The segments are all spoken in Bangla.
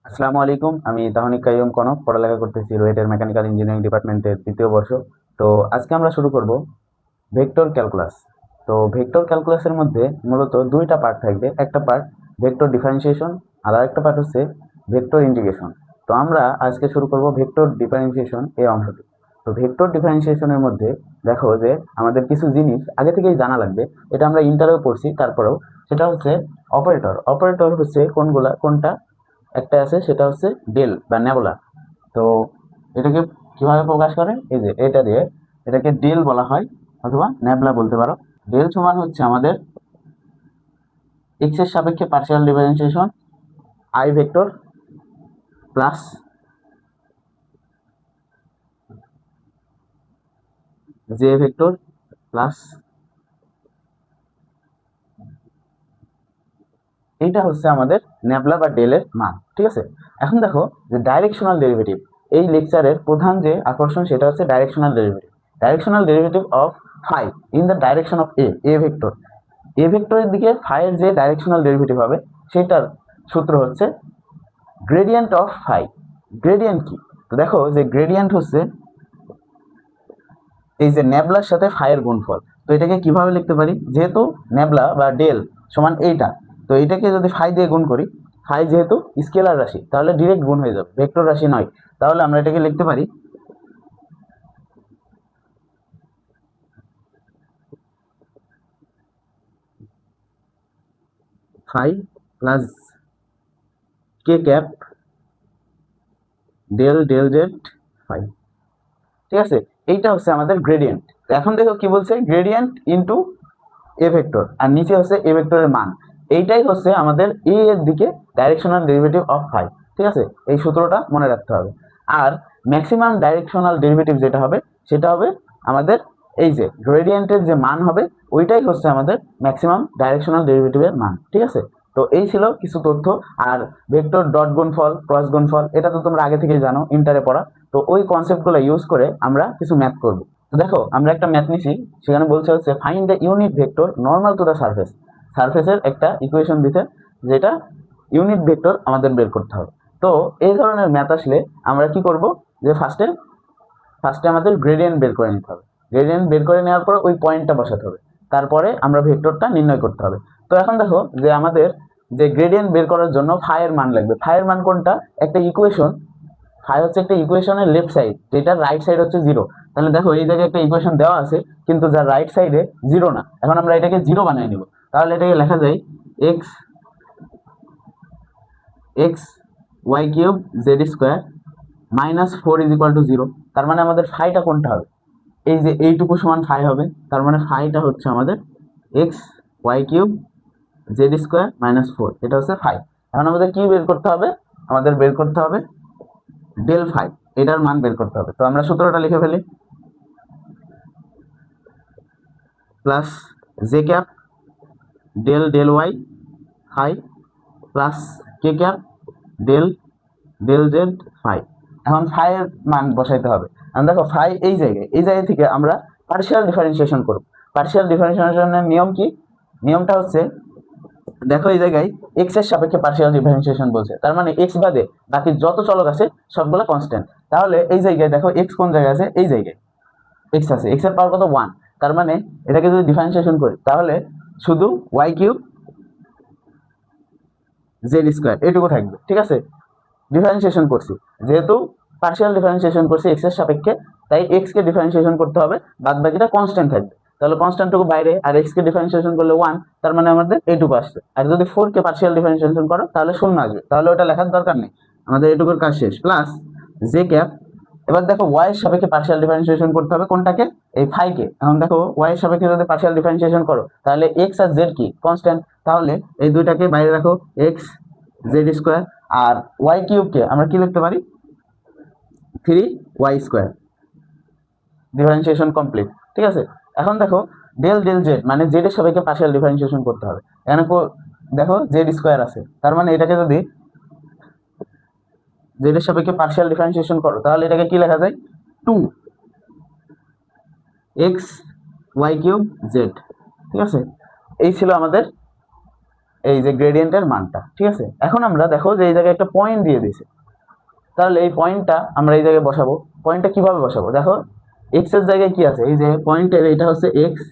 আসসালামু আলাইকুম। আমি তাহনিক কাইয়ুম কনক, পড়ালেখা করতেছি রুয়েটের মেকানিক্যাল ইঞ্জিনিয়ারিং ডিপার্টমেন্টের ৩য় বর্ষ। তো আজকে আমরা শুরু করব ভেক্টর ক্যালকুলাস। তো ভেক্টর ক্যালকুলাসের মধ্যে মূলত দুইটা পার্ট থাকবে। একটা পার্ট ভেক্টর ডিফারেন্সিয়েশন, আর আরেকটা পার্ট হচ্ছে ভেক্টর ইন্টিগ্রেশন। তো আমরা আজকে শুরু করব ভেক্টর ডিফারেন্সিয়েশন এই অংশটি। তো ভেক্টর ডিফারেন্সিয়েশনের মধ্যে দেখো যে আমাদের কিছু জিনিস আগে থেকেই জানা লাগবে। এটা আমরা ইন্টারেও পড়ছি, তারপরেও সেটা হচ্ছে অপারেটর। অপারেটর হচ্ছে কোনটা একটা আছে, সেটা হচ্ছে ডেল বা নেবুলা। তো এটাকে কিভাবে প্রকাশ করে, এই যে এটা দিয়ে, এটাকে ডেল বলা হয় অথবা নেবলা বলতে পারো। ডেল সমান হচ্ছে আমাদের এক্স এর সাপেক্ষে partial differentiation I vector plus J vector plus, এইটা হচ্ছে আমাদের নেবলা বা ডেলের মান। ঠিক আছে, এখন দেখো যে ডাইরেকশনাল ডেরিভেটিভ, এই লেকচারের প্রধান যে আকর্ষণ সেটা হচ্ছে directional derivative. Directional derivative of phi in the direction of A vector. A ভেক্টরের দিকে ফাই এর যে ডাইরেকশনাল ডেরিভেটিভ হবে সেটার সূত্র হচ্ছে গ্রেডিয়েন্ট অফ ফাই। গ্রেডিয়েন্ট কি? তো দেখো যে গ্রেডিয়েন্ট হচ্ছে এই যে নেবলার সাথে ফাই এর গুণফল। তো এটাকে কিভাবে লিখতে পারি, যেহেতু নেবলা বা ডেল সমান এইটা, তো এটাকে যদি ফাই দিয়ে গুণ করি, ফাই যেহেতু স্কেলার রাশি তাহলে ডিরেক্ট গুণ হয়ে যাবে, ভেক্টর রাশি নয়। তাহলে আমরা এটাকে লিখতে পারি ফাই প্লাস কে cap del del Z phi. ঠিক আছে, এইটা হচ্ছে আমাদের গ্রেডিয়েন্ট। এখন দেখো কি বলছে, গ্রেডিয়েন্ট ইনটু এ ভেক্টর, আর নিচে হচ্ছে এ ভেক্টরের মান। এইটাই হচ্ছে আমাদের এ এর দিকে ডাইরেকশনাল ডেরিভেটিভ অফ ফাই। ঠিক আছে, এই সূত্রটা মনে রাখতে হবে। আর ম্যাক্সিমাম ডাইরেকশনাল ডেরিভেটিভ যেটা হবে সেটা হবে আমাদের এই যে গ্রেডিয়েন্টের যে মান হবে, ওইটাই হচ্ছে আমাদের ম্যাক্সিমাম ডাইরেকশনাল ডেরিভেটিভের মান। ঠিক আছে, তো এই ছিল কিছু তথ্য। আর ভেক্টর ডট গুণফল, ক্রস গুণফল, এটা তো তোমরা আগে থেকেই জানো, ইন্টারে পড়া। তো ওই কনসেপ্টগুলো ইউজ করে আমরা কিছু ম্যাথ করব। তো দেখো আমরা একটা ম্যাথ নিছি, সেখানে বলছে হচ্ছে find the unit vector normal to the surface. সারফেসের একটা ইকুয়েশন দিতে, যেটা ইউনিট ভেক্টর আমাদের বের করতে হবে। তো এই ধরনের ম্যাথ আসলে আমরা কি করব, যে ফার্স্টে ফার্স্টে আমাদের গ্রেডিয়েন্ট বের করে নিতে হবে। গ্রেডিয়েন্ট বের করে নেওয়ার পর ওই পয়েন্টটা বসাতে হবে, তারপরে আমরা ভেক্টরটা নির্ণয় করতে হবে। তো এখন দেখো যে আমাদের যে গ্রেডিয়েন্ট বের করার জন্য ফাই এর মান লাগবে। ফাই এর মান কোনটা, একটা ইকুয়েশন। ফাই হচ্ছে একটা ইকুয়েশনের লেফট সাইড, যেটার রাইট সাইড হচ্ছে জিরো। তাহলে দেখো এই জায়গায় একটা ইকুয়েশন দেওয়া আছে, কিন্তু যার রাইট সাইডে জিরো না। এখন আমরা এটাকে জিরো বানিয়ে নিব। তাহলে এটাকে লেখা যায় x x y cube z square minus four is equal to zero. তার মানে আমাদের ফাইটা কোনটা হবে, এই যে এইটুকু সমান ফাই হবে। তার মানে ফাইটা হচ্ছে আমাদের x y cube z square minus four, এটা হচ্ছে ফাই। এখন আমাদের কি বের করতে হবে, আমাদের বের করতে হবে ডেল ফাই, এটার মান বের করতে হবে। তো আমরা সূত্রটা লিখে ফেলি, plus J cap del del Y phi plus কে cap del del Z phi. এখন ফাই এর মান বসাইতে হবে। এখন দেখো ফাই এই জায়গা থেকে আমরা পার্শিয়াল ডিফারেন্সিয়েশন করব। পার্শিয়াল ডিফারেন্সিয়েশনের নিয়ম কি, নিয়মটা হচ্ছে দেখো এই জায়গায় এক্স এর সাপেক্ষে পার্শিয়াল ডিফারেন্সিয়েশন বলছে, তার মানে এক্স বাদে বাকি যত চলক আছে সবগুলো কনস্ট্যান্ট। তাহলে এই জায়গায় দেখো এক্স কোন জায়গায় আছে, এই জায়গায় এক্স আছে, এক্স এর পাওয়ার কত, ওয়ান। তার মানে এটাকে যদি ডিফারেন্সিয়েশন করি তাহলে শুধু ওয়াই কিউব জেড স্কোয়ার এটুকু থাকবে। ঠিক আছে, ডিফারেন্সিয়েশন করছি, যেহেতু পার্শিয়াল ডিফারেন্সিয়েশন করছি এক্স এর সাপেক্ষে, তাই এক্স কে ডিফারেন্সিয়েশন করতে হবে, বাদ বাকিটা কনস্ট্যান্ট থাকবে। তাহলে কনস্ট্যান্টটুকু বাইরে, আর এক্স কে ডিফারেন্সিয়েশন করলে ওয়ান, তার মানে আমাদের এইটুকু আসছে। আর যদি ফোর কে পার্শিয়াল ডিফারেন্সিয়েশন করো তাহলে শূন্য আসবে, তাহলে ওটা লেখার দরকার নেই, আমাদের এটুকুর কাজ শেষ। প্লাস জে ক্যাপ, এবার দেখো ওয়াই এর সাপেক্ষে পার্শিয়াল ডিফারেন্সিয়েশন করতে হবে কোনটাকে, এই ফাই কে। এখন দেখো ওয়াই এর সাপেক্ষে যদি পার্শিয়াল ডিফারেন্সিয়েশন করো তাহলে এক্স আর জেড কি কনস্ট্যান্ট, তাহলে এই দুইটাকে বাইরে রাখো, এক্স জেড স্কোয়ার। আর ওয়াই কিউবকে আমরা কি লিখতে পারি, three y square. Differentiation complete. ঠিক আছে, এখন দেখো ডেল ডেল জেড, মানে জেড এর সাপেক্ষে পার্শিয়াল ডিফারেন্সিয়েশন করতে হবে। এখানে দেখো জেড স্কোয়ার আছে, তার মানে এটাকে যদি জেড এর সাপেক্ষে পার্শিয়াল ডিফারেন্সিয়েশন করো তাহলে এটাকে কি লেখা যায়, two x y cube z. ঠিক আছে, এই ছিল আমাদের এই যে গ্রেডিয়েন্টের মানটা, ঠিক আছে। এখন আমরা দেখো যে এই জায়গায় একটা পয়েন্ট দিয়ে দিয়েছে, তাহলে এই পয়েন্টটা আমরা এই জায়গায় বসাবো। পয়েন্টটা কিভাবে বসাবো, দেখো এক্স এর জায়গায় কি আছে, এই যে পয়েন্টের এটা হচ্ছে এক্স,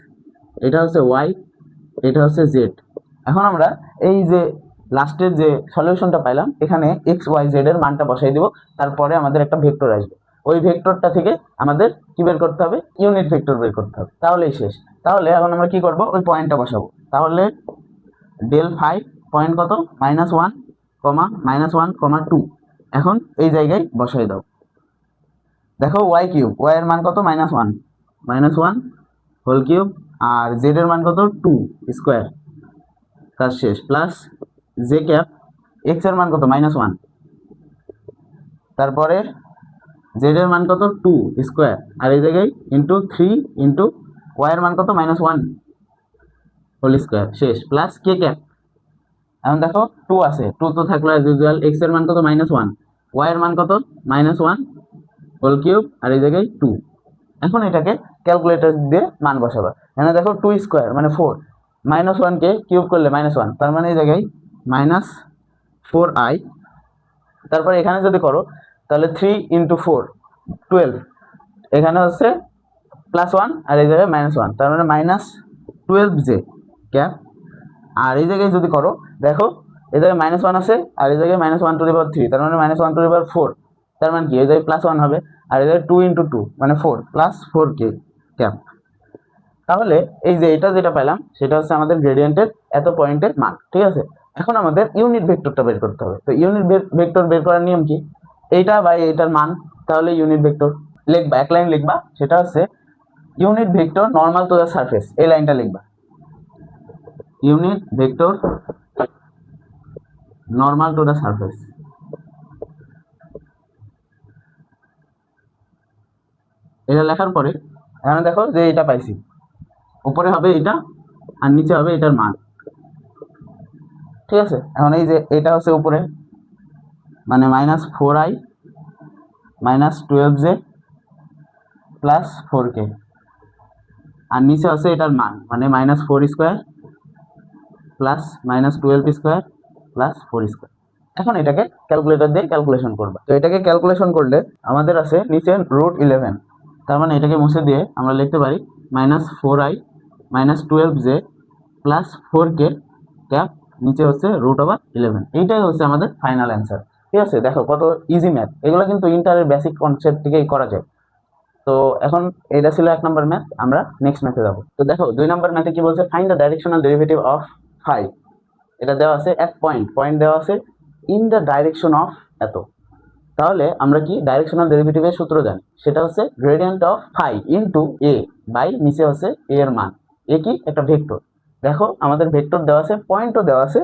এটা হচ্ছে ওয়াই, এটা হচ্ছে জেড। এখন আমরা এই যে লাস্টের যে সলিউশনটা পাইলাম এখানে এক্স ওয়াই জেড এর মানটা বসাই দিব, তারপরে আমাদের একটা ভেক্টর আসবে, ওই ভেক্টরটা থেকে আমাদের কি বের করতে হবে, ইউনিট ভেক্টর বের করতে হবে, তাহলেই শেষ। তাহলে এখন আমরা কি করব, ওই পয়েন্টটা বসাবো। তাহলে ডেল ফাই পয়েন্ট কত, -1, -1, 2। এখন এই জায়গায় বসাই দাও। দেখো ওয়াই কিউব, ওয়াই এর মান কত, -1 হোল কিউব, আর জেড এর মান কত 2 স্কোয়ার, কাজ শেষ, প্লাস জে ক্যাপ, এক্স এর মান কত -1, তারপরে জেড এর মান কত 2 স্কোয়ার, আর এই জায়গায় ইন্টু 3 ইন্টু ওয়াই এর মান কত -1 হোল স্কোয়ার, শেষ, প্লাস কে ক্যাপ। এখন দেখো 2 আছে, 2 তো থাকলো অ্যাজ ইউজুয়াল, এক্স এর মান কত -1, ওয়াই এর মান কত -1 হোল কিউব, আর এই জায়গায় 2। এখন এটাকে ক্যালকুলেটর দিয়ে মান বসাবা। এখানে দেখো 2 স্কোয়ার মানে 4, -1 কে কিউব করলে -1, তার মানে এই জায়গায় -4i। তারপরে এখানে যদি করো তাহলে 3 ইন্টু 4 12, এখানে হচ্ছে +1 আর এই জায়গায় -1, তার মানে -12j ক্যাপ। আর এই জায়গায় যদি করো দেখো এই জায়গায় -1 আছে, আর এই জায়গায় -1^3, তার মানে -1^4, তার মানে কি এই জায়গায় +1 হবে, আর এই জায়গায় 2 ইন্টু 2 মানে 4, +4k ক্যাপ। তাহলে এই যে এটা যেটা পেলাম সেটা হচ্ছে আমাদের গ্রেডিয়েন্টের এত পয়েন্টের মান, ঠিক আছে। এখন আমাদের ইউনিট ভেক্টরটা বের করতে হবে। তো ইউনিট ভেক্টর বের করার নিয়ম কি, এইটা বাই এইটার মান, তাহলে ইউনিট ভেক্টর লিখবা, এক লাইন লিখবা, সেটা হচ্ছে unit vector normal to the surface, এই লাইনটা লিখবা, unit vector normal to the surface. এটা লেখার পরে এখানে দেখো যে এটা পাইছি, উপরে হবে এটা আর নিচে হবে এটার মান, ঠিক আছে। এখন এই যে এটা হচ্ছে উপরে মানে -4i -12j +4k, আর নিচে আছে এটার মান মানে -4 square plus -12 square plus 4 square. এখন এটাকে ক্যালকুলেটর দিয়ে ক্যালকুলেশন করবা। তো এটাকে ক্যালকুলেশন করলে আমাদের আছে নিচে √11, তার মানে এটাকে মুছে দিয়ে আমরা লিখতে পারি -4i -12j +4k ক্যাপ, নিচে হচ্ছে √11। এইটাই হচ্ছে আমাদের ফাইনাল অ্যান্সার, ঠিক আছে। দেখো কত ইজি ম্যাথ, এগুলো কিন্তু ইন্টারের বেসিক কনসেপ্ট থেকেই করা যায়। তো এখন এটা ছিল 1 নম্বর ম্যাথ, আমরা নেক্সট ম্যাথে যাব। তো দেখো 2 নম্বর ম্যাথে কি বলছে, find the directional derivative of phi. এটা দেওয়া আছে এক পয়েন্ট দেওয়া আছে ইন দ্য ডাইরেকশন অফ এত। তাহলে আমরা কি ডাইরেকশনাল ডেরিভেটিভের সূত্র জানি, সেটা হচ্ছে gradient of phi into a by নিচে হচ্ছে এ এর মান। এ কি একটা ভেক্টর, দেখো আমাদের ভেক্টর দেওয়া আছে, পয়েন্টও দেওয়া আছে,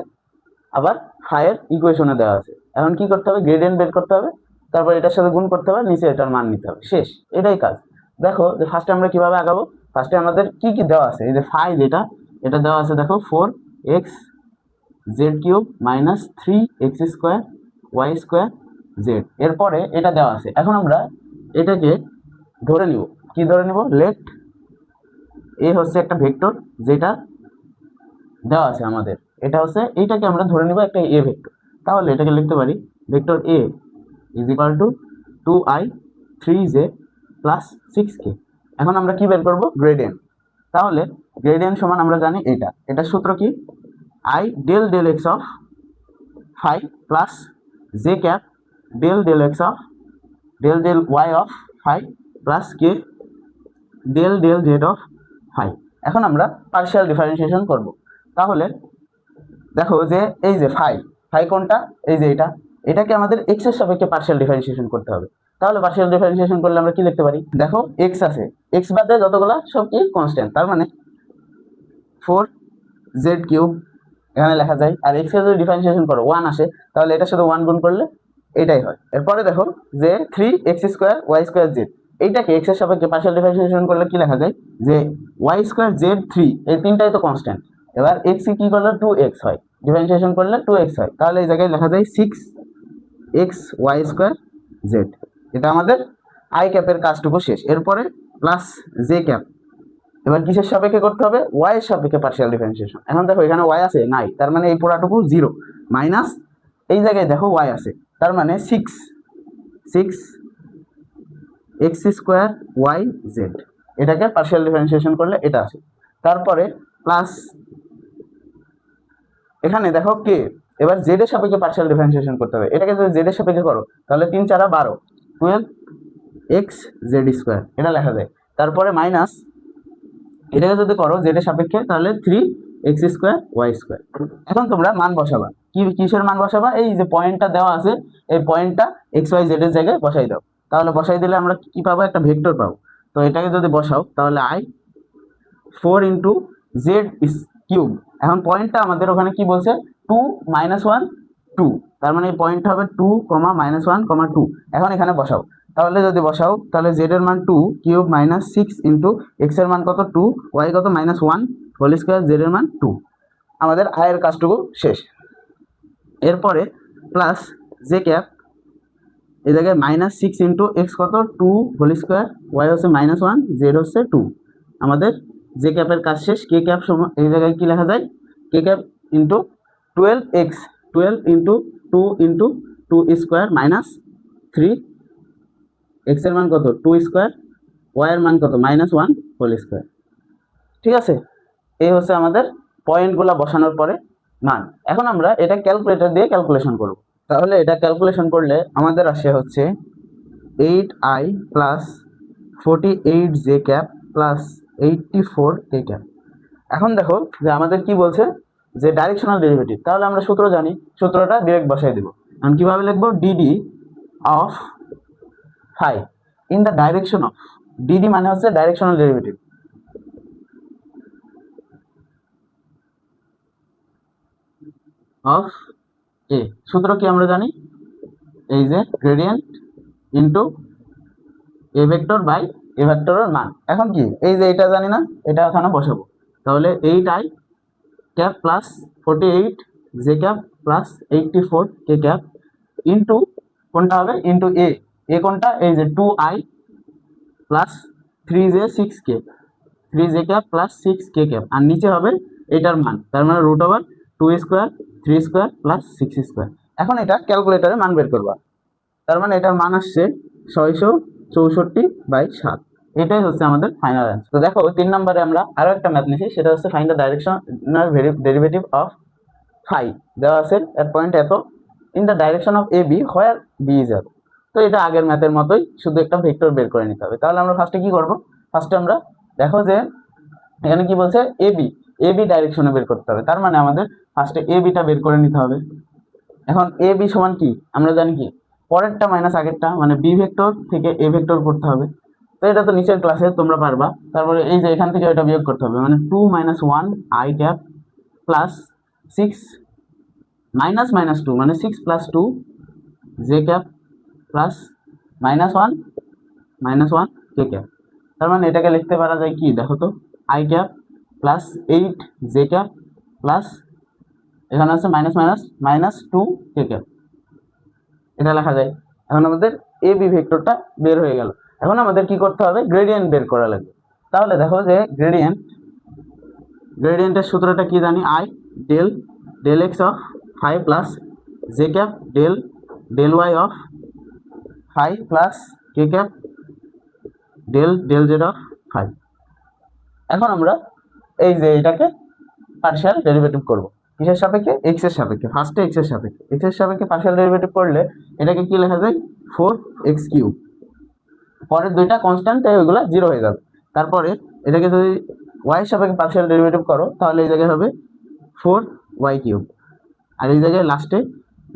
আবার ফাইয়ের ইকুয়েশনে দেওয়া আছে। এখন কি করতে হবে, গ্রেডিয়েন্ট বের করতে হবে, তারপর এটার সাথে গুণ করতে হবে, নিচে এটার মান নিতে হবে, শেষ, এটাই কাজ। দেখো যে ফার্স্টে আমরা কিভাবে আগাবো, ফার্স্টে আমাদের কি কি দেওয়া আছে, এই যে ফাই যেটা এটা দেওয়া আছে, দেখো 4x z³ -3x² y² z, এরপরে এটা দেওয়া আছে। এখন আমরা এটাকে ধরে নিব, কি ধরে নিব, লেট এ হচ্ছে একটা ভেক্টর যেটা দেওয়া আছে আমাদের, এটা হচ্ছে এইটাকে আমরা ধরে নিব একটা এ ভেক্টর। তাহলে এটাকে লিখতে পারি vector A is equal two 2i 3j plus 6k। এখন আমরা কি বের করব, গ্রেডিয়েন্ট। তাহলে গ্রেডিয়েন্ট সমান আমরা জানি এটা সূত্র কি, i del x of phi plus j cap del x of del y of phi plus k del z of phi. এখন আমরা পার্শিয়াল ডিফারেন্সিয়েশন করব। তাহলে দেখো যে এই যে ফাই কোনটা, এই যে এটাকে আমাদের x এর সাপেক্ষে পার্শিয়াল ডিফারেন্সিয়েশন করতে হবে। তাহলে পার্শিয়াল ডিফারেন্সিয়েশন করলে আমরা কি লিখতে পারি, দেখো x আছে, x বাদে যতগুলা সব কি কনস্ট্যান্ট, তার মানে 4z³ এখানে লেখা যায়। আর x এর যদি ডিফারেন্সিয়েশন করো 1 আসে, তাহলে এটার সাথে 1 গুণ করলে এটাই হয়। এরপরে দেখো যে 3x² y² z, এইটাকে x এর সাপেক্ষে পার্শিয়াল ডিফারেন্সিয়েশন করলে কি লেখা যায়, যে y² z3, এই তিনটাই তো কনস্ট্যান্ট। এবার x কি করলে 2x হয়, ডিফারেন্সিয়েশন করলে 2x হয়, তাহলে এই জায়গায় লেখা যায় 6x y² z। এটা আমাদের আই ক্যাপের কাজটুকু শেষ। এরপরে প্লাস জে ক্যাপ, এবার কিসের সাপেক্ষে করতে হবে? ওয়াই এর সাপেক্ষে পার্শিয়াল ডিফারেন্সিয়েশন। এখন দেখো এখানে ওয়াই আছে নাই, তার মানে এই পুরাটুকু জিরো, মাইনাস এই জায়গায় দেখো ওয়াই আছে, তার মানে six x square y z, এটাকে পার্শিয়াল ডিফারেন্সিয়েশন করলে এটা আসে। তারপরে প্লাস এখানে দেখো কে, এবার জেড এর সাপেক্ষে পার্শিয়াল ডিফারেন্সিয়েশন করতে হবে, এটাকে যদি জেড এর সাপেক্ষে করো তাহলে 3 4 12 12 এক্স জেড স্কোয়ার, এটা লেখা যায়। তারপরে মাইনাস এটাকে যদি করো জেড এর সাপেক্ষে তাহলে 3 এক্স স্কোয়ার ওয়াই স্কোয়ার। এখন তোমরা মান বসাবা, কিসের মান বসাবা? এই যে পয়েন্টটা দেওয়া আছে, এই পয়েন্টটা এক্স ওয়াই জেড এর জায়গায় বসাই দাও। তাহলে বসাই দিলে আমরা কি পাবো? একটা ভেক্টর পাবো। তো এটাকে যদি বসাও তাহলে আই 4 ইন্টু জেড কিউব। এখন পয়েন্টটা আমাদের ওখানে কি বলছে? 2 -1 2, তার মানে এই পয়েন্টটা হবে 2, -1, 2। এখন এখানে বসাও, তাহলে যদি বসাও তাহলে জেড এর মান 2 কিউব মাইনাস 6 ইন্টু এক্স এর মান কত 2, ওয়াই কত -1 হোল স্কোয়ার, জেড এর মান 2। আমাদের আয়ের কাজটুকু শেষ। এরপরে প্লাস জে ক্যাপ, এই জায়গায় -6 ইন্টু এক্স কত 2 হোল স্কোয়ার, ওয়াই হচ্ছে -1, জেড হচ্ছে 2। আমাদের জে ক্যাপের কাজ শেষ। কে ক্যাপ এই জায়গায় কি লেখা যায়? K cap into 12x, 12 into 2 into 2 square minus 3, X এর মান কত 2 স্কোয়ার, ওয়াই এর মান কত -1 হোল স্কোয়ার। ঠিক আছে, এই হচ্ছে আমাদের পয়েন্টগুলো বসানোর পরে মান। এখন আমরা এটা ক্যালকুলেটর দিয়ে ক্যালকুলেশন করব। তাহলে এটা ক্যালকুলেশন করলে আমাদের আসে হচ্ছে 8i plus 48 J cap plus 84 K cap. এখন দেখো যে আমাদের কি বলছে যে ডাইরেকশনাল ডেরিভেটিভ, তাহলে আমরা সূত্র জানি, সূত্রটা ডিরেক্ট বসাই দেব। এখন কিভাবে লিখবো? D d of phi in the direction of, d d মানে হচ্ছে ডাইরেকশনাল ডেরিভেটিভ, অফ এ। সূত্র কি আমরা জানি? এই যে gradient into A vector by A ভেক্টরের মান। এখন কি এই যে এটা জানি না, এটা এখানে বসাবো। তাহলে 8i cap plus 48 J cap plus 84 K cap into কোনটা হবে? Into A. এ কোনটা? এই যে 2i প্লাস 3j 6k, 3j cap plus 6k cap, আর নিচে হবে এটার মান, তার মানে root over 2 square 3 square plus 6 square. এখন এটা ক্যালকুলেটরে মান বের করবা, তার মানে এটার মান আসছে 664/7। এটাই হচ্ছে আমাদের ফাইনাল অ্যান্সার। তো দেখো 3 নম্বরে আমরা আরো একটা ম্যাথ নিয়েছি, সেটা হচ্ছে find the directional derivative of phi. দেওয়া আছে এট পয়েন্ট এত in the direction of a b where b is এত। তো এটা আগের ম্যাথের মতোই, শুধু একটা ভেক্টর বের করে নিতে হবে। তাহলে আমরা ফার্স্টে কি করব? ফার্স্টে আমরা দেখো যে এখানে কি বলছে? এ বি ডাইরেকশনে বের করতে হবে, তার মানে আমাদের ফার্স্টে এ বিটা বের করে নিতে হবে। এখন এ বি সমান কি আমরা জানি? কি পরেরটা মাইনাস আগেরটা, মানে বি ভেক্টর থেকে এ ভেক্টর করতে হবে। তো এটা তো নিচের ক্লাসে তোমরা পারবা। তারপরে এই যে এখান থেকে এটা বিয়োগ করতে হবে, মানে 2 - 1 আই ক্যাপ প্লাস 6 -2 মানে 6 + 2 জে ক্যাপ প্লাস -1 কে ক্যাপ। তার মানে এটাকে লিখতে পারা যায় কি দেখো তো? I cap plus 8 J cap plus এখানে আছে -2 কে ক্যাপ, এটা লেখা যায়। এখন আমাদের এ বি ভেক্টরটা বের হয়ে গেল। এখন আমাদের কি করতে হবে? গ্রেডিয়েন্ট বের করা লাগবে। তাহলে দেখো যে গ্রেডিয়েন্টের সূত্রটা কি জানি? I del x of phi plus J cap del y of phi plus K cap del z of phi. এখন আমরা এই যে এটাকে পার্শিয়াল ডেরিভেটিভ করব কিসের সাপেক্ষে? এক্স এর সাপেক্ষে। ফার্স্টে এক্স এর সাপেক্ষে পার্শিয়াল ডেরিভেটিভ করলে এটাকে কি লেখা যায়? 4x³ পরের দুইটা কনস্ট্যান্ট, তাই ওইগুলো 0 হয়ে যাবে। তারপরে এটাকে যদি ওয়াই এর সাপেক্ষে পার্শিয়াল ডেরিভেটিভ করো তাহলে এই জায়গায় হবে 4y³, আর এই জায়গায় লাস্টে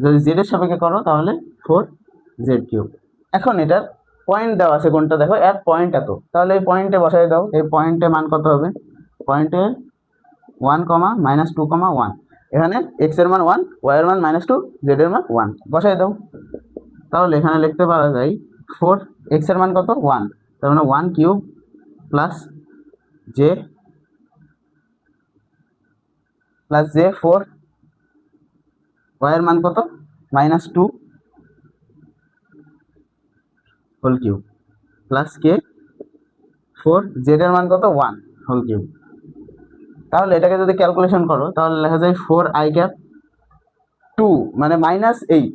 যদি জেড এর সাপেক্ষে করো তাহলে 4z³। এখন এটার পয়েন্ট দেওয়া আছে কোনটা দেখো? এট পয়েন্ট এত, তাহলে এই পয়েন্টে বসাই দাও। এই পয়েন্টে মান কত হবে? পয়েন্টে 1, -2, 1। এখানে x এর মান 1, y এর মান -2, z এর মান 1 বসাই দাও। তাহলে এখানে লিখতে পারা যায় 4, x এর মান কত 1, তার মানে 1³ প্লাস j 4, y এর মান কত -2 whole cube plus k 4, z এর মান কত 1, হোল কিউব। তাহলে এটাকে যদি ক্যালকুলেশন করো তাহলে লেখা যায় 4i ক্যাপ 2 মানে -8,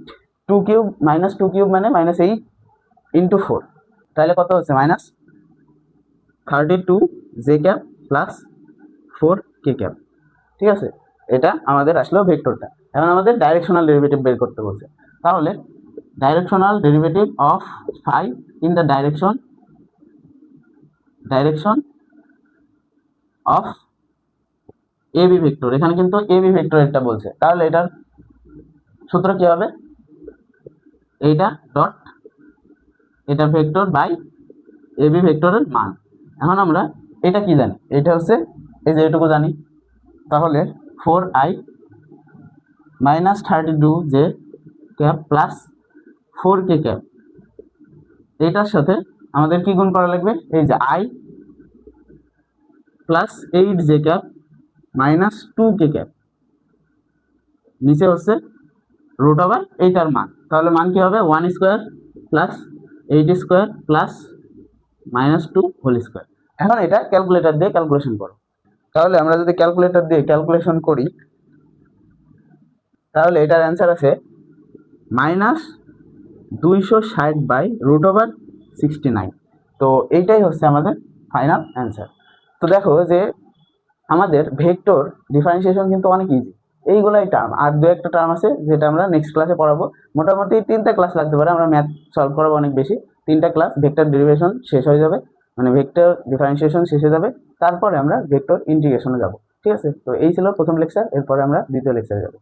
2 কিউব -2 কিউব মানে -8 ইন্টু 4, তাহলে কত হচ্ছে -32 জে ক্যাপ প্লাস 4 কে ক্যাপ। ঠিক আছে, এটা আমাদের আসলে ভেক্টরটা। এখন আমাদের ডাইরেকশনাল ডেরিভেটিভ বের করতে বলছে। তাহলে directional derivative of phi in the direction of AB vector, এখানে কিন্তু এবি ভেক্টর একটা বলছে, তাহলে এটার সূত্র কি হবে, এইটা ডট এটা ভেক্টর বাই এবি ভেক্টরের মান। এখন আমরা এটা কি জানি, এটা হচ্ছে এই যে এটুকু জানি, তাহলে 4i -32 জে ক্যাপ প্লাস 4 কে ক্যাপ, এটার সাথে আমাদের কি গুণ করা লাগবে, এই যে i plus 8 J cap -2 K cap, নিচে হচ্ছে রুট ওভার এইটার মান। তাহলে মান কি হবে 1 square plus 8 square plus -2 whole square. এখন এটা ক্যালকুলেটর দিয়ে ক্যালকুলেশন করো। তাহলে আমরা যদি ক্যালকুলেটর দিয়ে ক্যালকুলেশন করি তাহলে এটার অ্যান্সার আছে -260/√69। তো এইটাই হচ্ছে আমাদের ফাইনাল অ্যান্সার। তো দেখো যে আমাদের ভেক্টর ডিফারেন্সিয়েশন কিন্তু অনেক ইজি, এইগুলাই টার্ম, আর দু একটা টার্ম আছে যেটা আমরা নেক্সট ক্লাসে পড়াবো। মোটামুটি 3টা ক্লাস লাগতে পারে, আমরা ম্যাথ সলভ করাবো অনেক বেশি। 3টা ক্লাস ভেক্টর ডেরিভেশন শেষ হয়ে যাবে, মানে ভেক্টর ডিফারেন্সিয়েশন শেষ হয়ে যাবে, তারপরে আমরা ভেক্টর ইন্টিগ্রেশনে যাব। ঠিক আছে, তো এই ছিল প্রথম লেকচার, এরপরে আমরা দ্বিতীয় লেকচারে যাব।